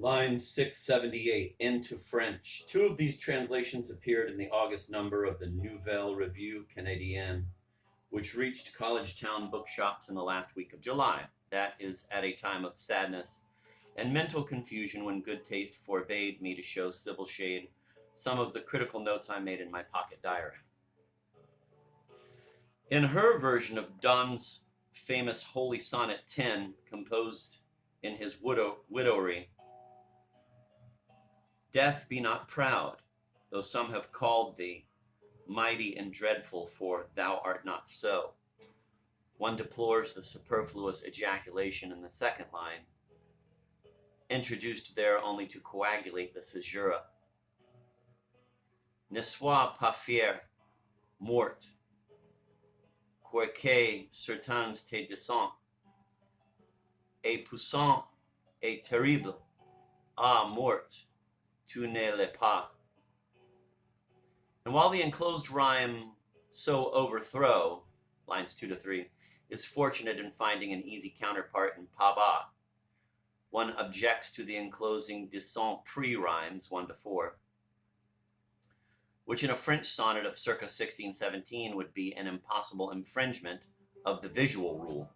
Line 678, into French. Two of these translations appeared in the August number of the Nouvelle Revue Canadienne, which reached college town bookshops in the last week of July. That is at a time of sadness and mental confusion when good taste forbade me to show Sybil Shade some of the critical notes I made in my pocket diary. In her version of Donne's famous Holy Sonnet 10, composed in his widowry, death, be not proud, though some have called thee mighty and dreadful, for thou art not so. One deplores the superfluous ejaculation in the second line, introduced there only to coagulate the caesura. Ne sois pas fier, morte, quoique certains te descend, et puissant et terrible, ah, morte, tu ne l'es pas. And while the enclosed rhyme so overthrow, lines 2 to 3, is fortunate in finding an easy counterpart in pas bas, one objects to the enclosing descent pre rhymes 1 to 4, which in a French sonnet of circa 1617 would be an impossible infringement of the visual rule.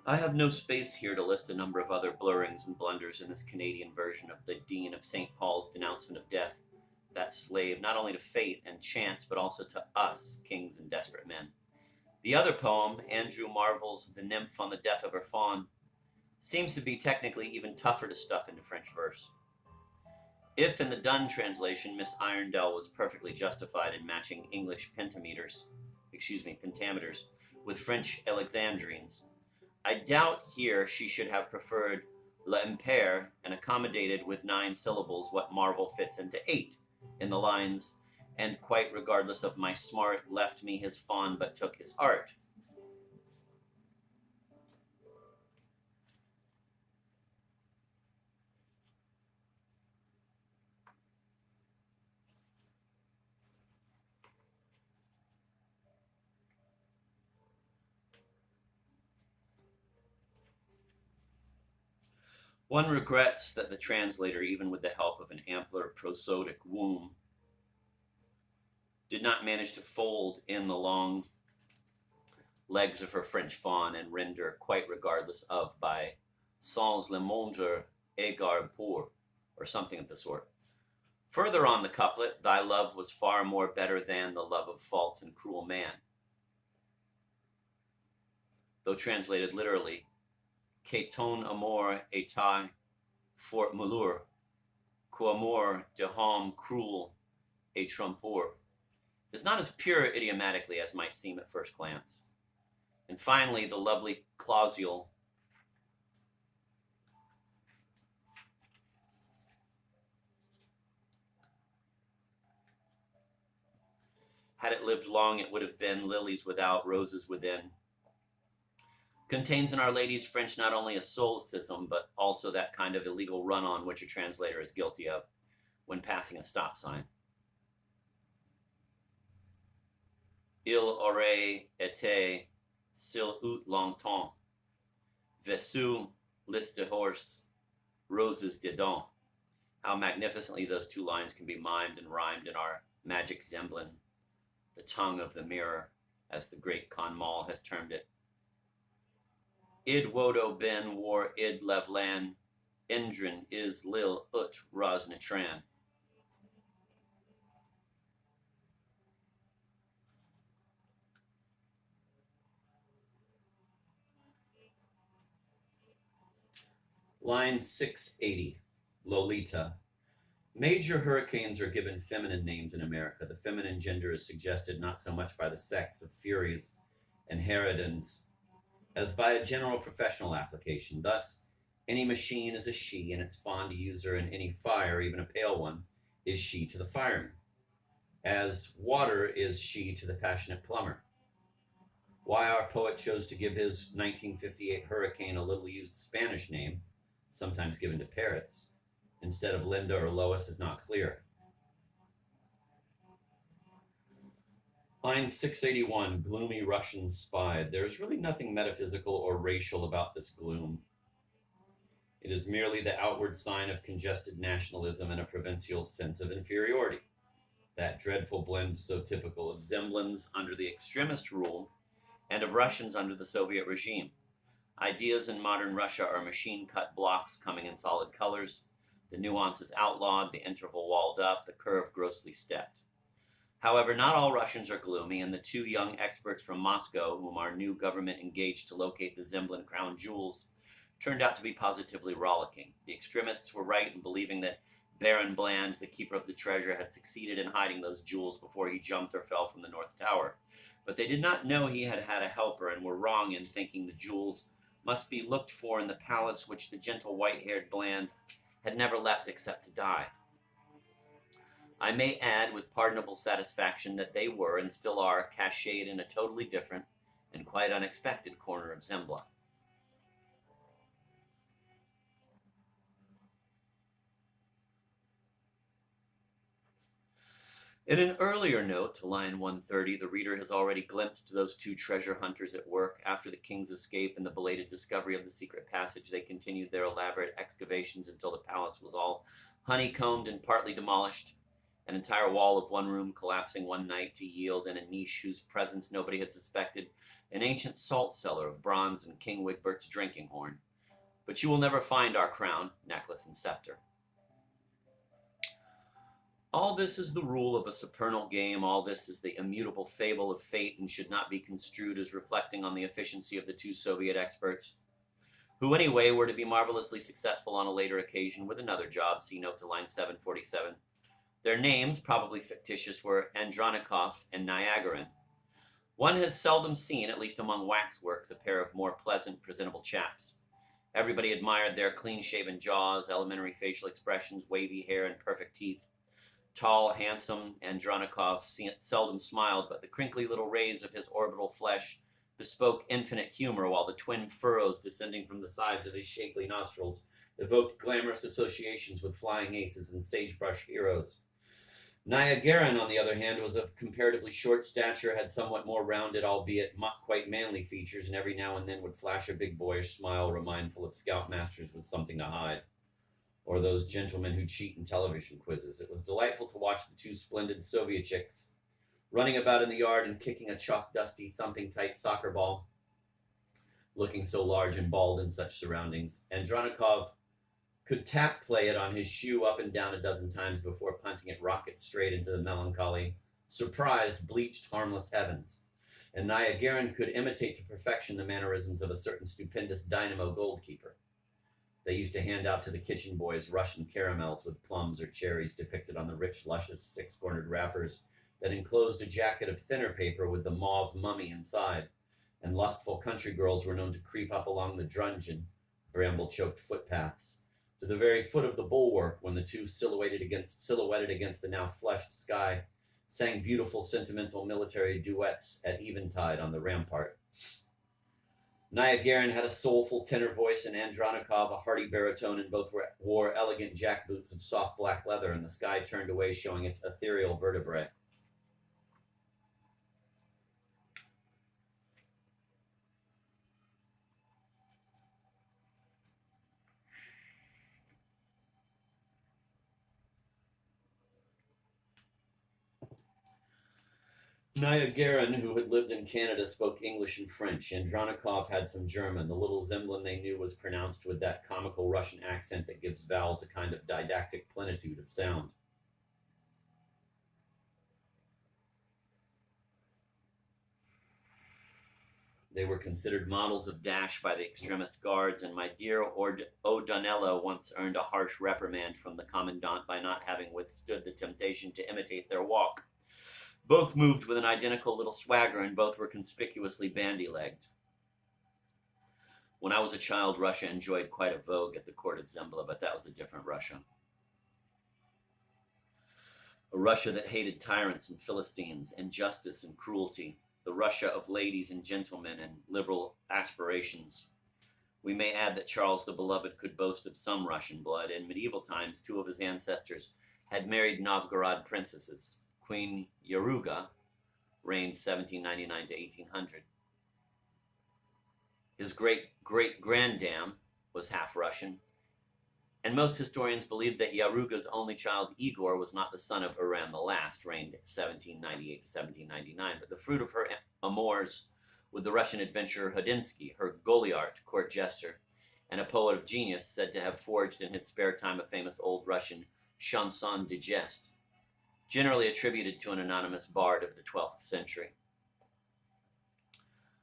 I have no space here to list a number of other blurrings and blunders in this Canadian version of the Dean of St. Paul's denouncement of death, that slave not only to fate and chance, but also to us, kings and desperate men. The other poem, Andrew Marvell's The Nymph on the Death of Her Fawn, seems to be technically even tougher to stuff into French verse. If in the Dunn translation, Miss Irondell was perfectly justified in matching English pentameters, with French Alexandrines, I doubt here she should have preferred l'impair and accommodated with 9 syllables what Marvel fits into 8 in the lines, and quite regardless of my smart, left me his fawn but took his art. One regrets that the translator, even with the help of an ampler prosodic womb, did not manage to fold in the long legs of her French fawn and render quite regardless of by sans le moindre égard pour, or something of the sort. Further on the couplet, thy love was far more better than the love of false and cruel man. Though translated literally, que ton amour était fort malheur, qu'amour de homme cruel et trompeur, is not as pure idiomatically as might seem at first glance. And finally, the lovely clausule had it lived long, it would have been lilies without, roses within, contains in Our Lady's French not only a solecism, but also that kind of illegal run-on which a translator is guilty of when passing a stop sign. Il aurait été, s'il eut longtemps, Vesu, liste de horse, roses dedans. How magnificently those two lines can be mimed and rhymed in our magic Zemblin, the tongue of the mirror, as the great Conmal has termed it. Id wodo ben war id levlan, Indrin is lil ut rosnitran. Line 680, Lolita. Major hurricanes are given feminine names in America. The feminine gender is suggested not so much by the sex of Furies and Harridans as by a general professional application. Thus, any machine is a she, and it's fond to use her, and any fire, even a pale one, is she to the fireman, as water is she to the passionate plumber. Why our poet chose to give his 1958 hurricane a little used Spanish name, sometimes given to parrots, instead of Linda or Lois is not clear. Line 681, gloomy Russians spied. There is really nothing metaphysical or racial about this gloom. It is merely the outward sign of congested nationalism and a provincial sense of inferiority. That dreadful blend so typical of Zemlyns under the extremist rule and of Russians under the Soviet regime. Ideas in modern Russia are machine-cut blocks coming in solid colors, the nuances outlawed, the interval walled up, the curve grossly stepped. However, not all Russians are gloomy, and the two young experts from Moscow, whom our new government engaged to locate the Zemlin crown jewels, turned out to be positively rollicking. The extremists were right in believing that Baron Bland, the keeper of the treasure, had succeeded in hiding those jewels before he jumped or fell from the North Tower. But they did not know he had had a helper, and were wrong in thinking the jewels must be looked for in the palace which the gentle white-haired Bland had never left except to die. I may add with pardonable satisfaction that they were, and still are, cached in a totally different and quite unexpected corner of Zembla. In an earlier note to line 130, the reader has already glimpsed those two treasure hunters at work. After the king's escape and the belated discovery of the secret passage, they continued their elaborate excavations until the palace was all honeycombed and partly demolished, an entire wall of one room collapsing one night to yield in a niche whose presence nobody had suspected, an ancient salt cellar of bronze and King Wigbert's drinking horn. But you will never find our crown, necklace, and scepter. All this is the rule of a supernal game. All this is the immutable fable of fate, and should not be construed as reflecting on the efficiency of the two Soviet experts, who anyway were to be marvelously successful on a later occasion with another job. See note to line 747. Their names, probably fictitious, were Andronikov and Niagarin. One has seldom seen, at least among waxworks, a pair of more pleasant, presentable chaps. Everybody admired their clean-shaven jaws, elementary facial expressions, wavy hair, and perfect teeth. Tall, handsome Andronikov seldom smiled, but the crinkly little rays of his orbital flesh bespoke infinite humor, while the twin furrows descending from the sides of his shapely nostrils evoked glamorous associations with flying aces and sagebrush heroes. Niagarin, on the other hand, was of comparatively short stature, had somewhat more rounded, albeit not quite manly features, and every now and then would flash a big boyish smile remindful of scoutmasters with something to hide, or those gentlemen who cheat in television quizzes. It was delightful to watch the two splendid Soviet chicks running about in the yard and kicking a chalk-dusty, thumping-tight soccer ball, looking so large and bald in such surroundings. Andronikov could tap play it on his shoe up and down a dozen times before punting it rocket straight into the melancholy, surprised, bleached, harmless heavens. And Niagarin could imitate to perfection the mannerisms of a certain stupendous dynamo goalkeeper. They used to hand out to the kitchen boys Russian caramels with plums or cherries depicted on the rich, luscious, six-cornered wrappers that enclosed a jacket of thinner paper with the mauve mummy inside, and lustful country girls were known to creep up along the drungeon, bramble-choked footpaths, to the very foot of the bulwark when the two silhouetted against the now flushed sky sang beautiful sentimental military duets at eventide on the rampart. Niagarin had a soulful tenor voice, and Andronikov a hearty baritone, and both wore elegant jackboots of soft black leather, and the sky turned away showing its ethereal vertebrae. Niagarin, who had lived in Canada, spoke English and French. Andronikov had some German. The little Zemlin they knew was pronounced with that comical Russian accent that gives vowels a kind of didactic plenitude of sound. They were considered models of dash by the extremist guards, and my dear O'Donnell once earned a harsh reprimand from the commandant by not having withstood the temptation to imitate their walk. Both moved with an identical little swagger, and both were conspicuously bandy-legged. When I was a child, Russia enjoyed quite a vogue at the court of Zembla, but that was a different Russia. A Russia that hated tyrants and Philistines, injustice and cruelty, the Russia of ladies and gentlemen and liberal aspirations. We may add that Charles the Beloved could boast of some Russian blood. In medieval times, two of his ancestors had married Novgorod princesses. Queen Yaruga reigned 1799 to 1800. His great-great-granddam was half Russian, and most historians believe that Yaruga's only child, Igor, was not the son of Uran the Last, reigned 1798 to 1799, but the fruit of her amours with the Russian adventurer Hodinsky, her Goliart, court jester, and a poet of genius said to have forged in his spare time a famous old Russian chanson de geste, generally attributed to an anonymous bard of the 12th century.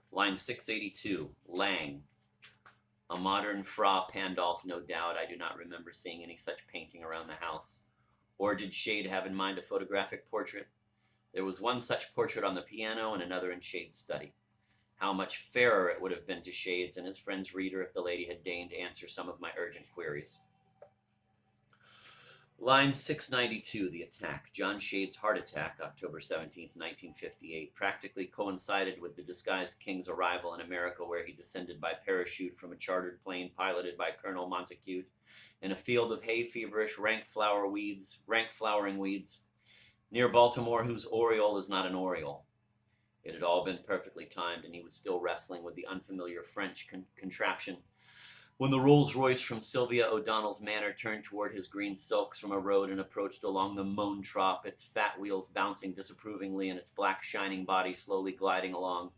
Line 682, Lang. A modern Fra Pandolf, no doubt. I do not remember seeing any such painting around the house. Or did Shade have in mind a photographic portrait? There was one such portrait on the piano and another in Shade's study. How much fairer it would have been to Shade's and his friend's reader if the lady had deigned to answer some of my urgent queries. Line 692, The Attack. John Shade's heart attack, October 17th, 1958, practically coincided with the disguised king's arrival in America, where he descended by parachute from a chartered plane piloted by Colonel Montacute in a field of hay-feverish, rank-flowering weeds near Baltimore, whose oriole is not an oriole. It had all been perfectly timed, and he was still wrestling with the unfamiliar French contraption when the Rolls-Royce from Sylvia O'Donnell's manor turned toward his green silks from a road and approached along the Mohntrop, its fat wheels bouncing disapprovingly and its black shining body slowly gliding along.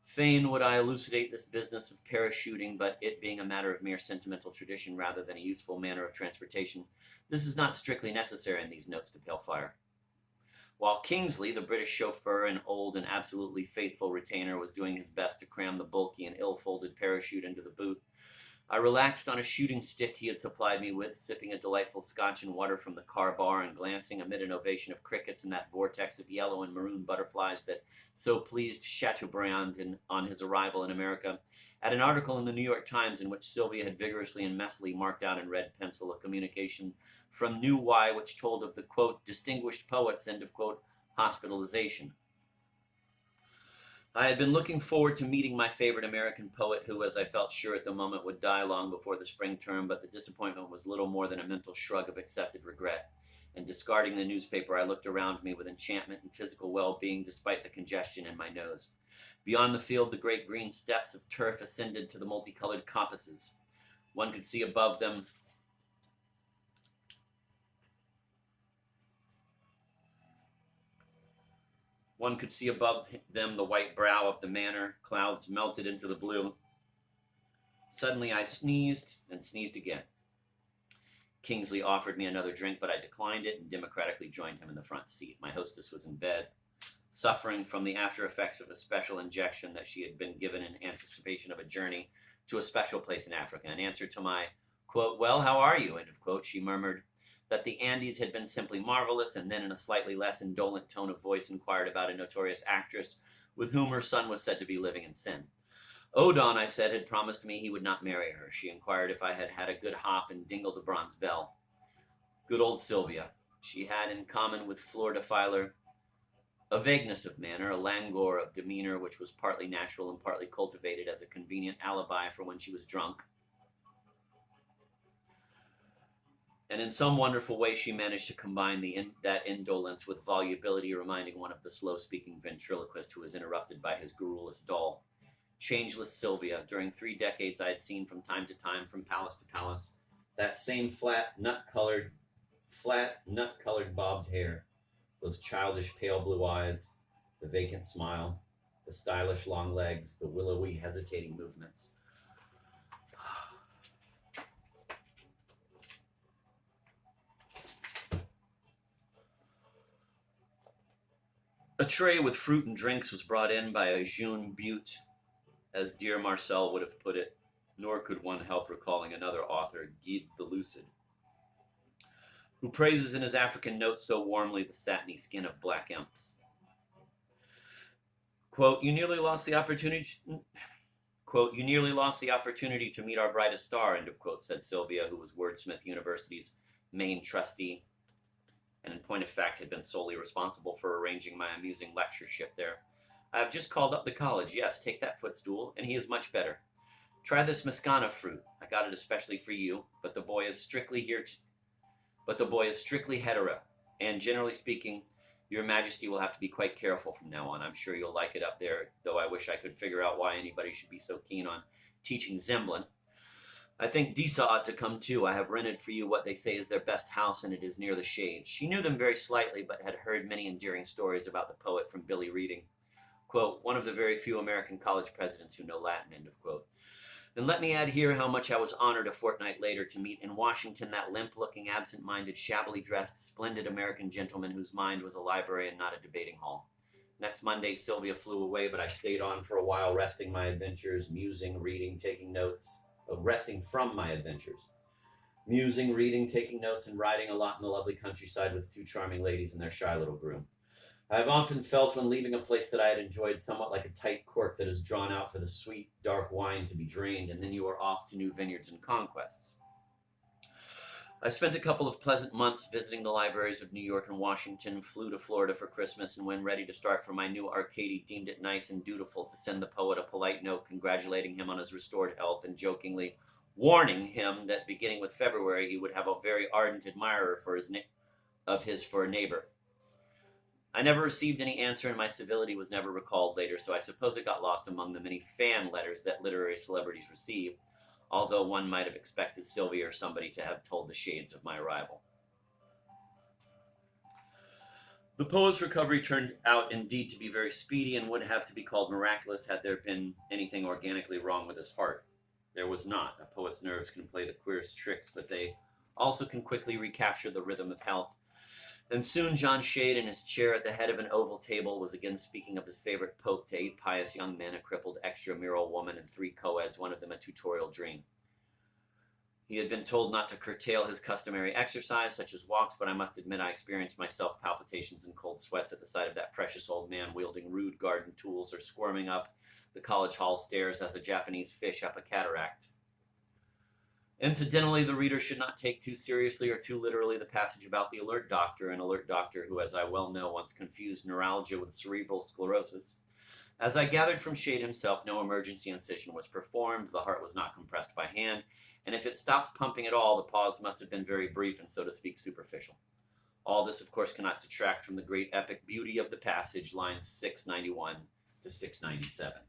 Fain would I elucidate this business of parachuting, but it being a matter of mere sentimental tradition rather than a useful manner of transportation, this is not strictly necessary in these notes to Pale Fire. While Kingsley, the British chauffeur and old and absolutely faithful retainer, was doing his best to cram the bulky and ill-folded parachute into the boot, I relaxed on a shooting stick he had supplied me with, sipping a delightful scotch and water from the car bar and glancing amid an ovation of crickets and that vortex of yellow and maroon butterflies that so pleased Chateaubriand on his arrival in America, at an article in the New York Times in which Sylvia had vigorously and messily marked out in red pencil a communication from New Y which told of the, quote, distinguished poet's, end of quote, hospitalization. I had been looking forward to meeting my favorite American poet who, as I felt sure at the moment, would die long before the spring term, but the disappointment was little more than a mental shrug of accepted regret. And discarding the newspaper, I looked around me with enchantment and physical well-being despite the congestion in my nose. Beyond the field, the great green steps of turf ascended to the multicolored coppices. One could see above them the white brow of the manor. Clouds melted into the blue. Suddenly I sneezed and sneezed again. Kingsley offered me another drink, but I declined it and democratically joined him in the front seat. My hostess was in bed, suffering from the after effects of a special injection that she had been given in anticipation of a journey to a special place in Africa. In answer to my, quote, well, how are you, end of quote, she murmured that the Andes had been simply marvelous, and then in a slightly less indolent tone of voice inquired about a notorious actress with whom her son was said to be living in sin. Odon, I said, had promised me he would not marry her. She inquired if I had had a good hop and dingled a bronze bell. Good old Sylvia. She had, in common with Fleur de Filer, a vagueness of manner, a languor of demeanor which was partly natural and partly cultivated as a convenient alibi for when she was drunk. And in some wonderful way, she managed to combine that indolence with volubility, reminding one of the slow-speaking ventriloquist who was interrupted by his garrulous doll. Changeless Sylvia. During 3 decades, I had seen from time to time, from palace to palace, that same flat, nut-colored bobbed hair, those childish pale blue eyes, the vacant smile, the stylish long legs, the willowy hesitating movements. A tray with fruit and drinks was brought in by a jeune Butte, as dear Marcel would have put it, nor could one help recalling another author, Guide the Lucid, who praises in his African notes so warmly the satiny skin of black imps. Quote, you nearly lost the opportunity. Quote, you nearly lost the opportunity to meet our brightest star, end of quote, said Sylvia, who was Wordsmith University's main trustee, and in point of fact had been solely responsible for arranging my amusing lectureship there. I have just called up the college. Yes, take that footstool, and he is much better. Try this Mascana fruit. I got it especially for you, but the boy is strictly hetero, and generally speaking, your Majesty will have to be quite careful from now on. I'm sure you'll like it up there, though I wish I could figure out why anybody should be so keen on teaching Zemblin. I think Disa ought to come too. I have rented for you what they say is their best house, and it is near the shade. She knew them very slightly, but had heard many endearing stories about the poet from Billy Reading. Quote, one of the very few American college presidents who know Latin, end of quote. Then let me add here how much I was honored a fortnight later to meet in Washington that limp-looking, absent-minded, shabbily dressed, splendid American gentleman whose mind was a library and not a debating hall. Next Monday, Sylvia flew away, but I stayed on for a while, resting my adventures, musing, reading, taking notes, resting from my adventures. Musing, reading, taking notes, and riding a lot in the lovely countryside with two charming ladies and their shy little groom. I have often felt when leaving a place that I had enjoyed somewhat like a tight cork that is drawn out for the sweet, dark wine to be drained, and then you are off to new vineyards and conquests. I spent a couple of pleasant months visiting the libraries of New York and Washington, flew to Florida for Christmas, and when ready to start for my new Arcady, deemed it nice and dutiful to send the poet a polite note congratulating him on his restored health and jokingly warning him that beginning with February he would have a very ardent admirer for a neighbor. I never received any answer, and my civility was never recalled later, so I suppose it got lost among the many fan letters that literary celebrities receive, although one might have expected Sylvia or somebody to have told the shades of my arrival. The poet's recovery turned out indeed to be very speedy and would have to be called miraculous had there been anything organically wrong with his heart. There was not. A poet's nerves can play the queerest tricks, but they also can quickly recapture the rhythm of health. And soon John Shade, in his chair at the head of an oval table, was again speaking of his favorite pope to 8 pious young men, a crippled extramural woman, and 3 co-eds, one of them a tutorial dream. He had been told not to curtail his customary exercise, such as walks, but I must admit I experienced myself palpitations and cold sweats at the sight of that precious old man wielding rude garden tools or squirming up the college hall stairs as a Japanese fish up a cataract. Incidentally, the reader should not take too seriously or too literally the passage about the alert doctor, an alert doctor who, as I well know, once confused neuralgia with cerebral sclerosis. As I gathered from Shade himself, no emergency incision was performed, the heart was not compressed by hand, and if it stopped pumping at all, the pause must have been very brief and, so to speak, superficial. All this, of course, cannot detract from the great epic beauty of the passage, lines 691 to 697.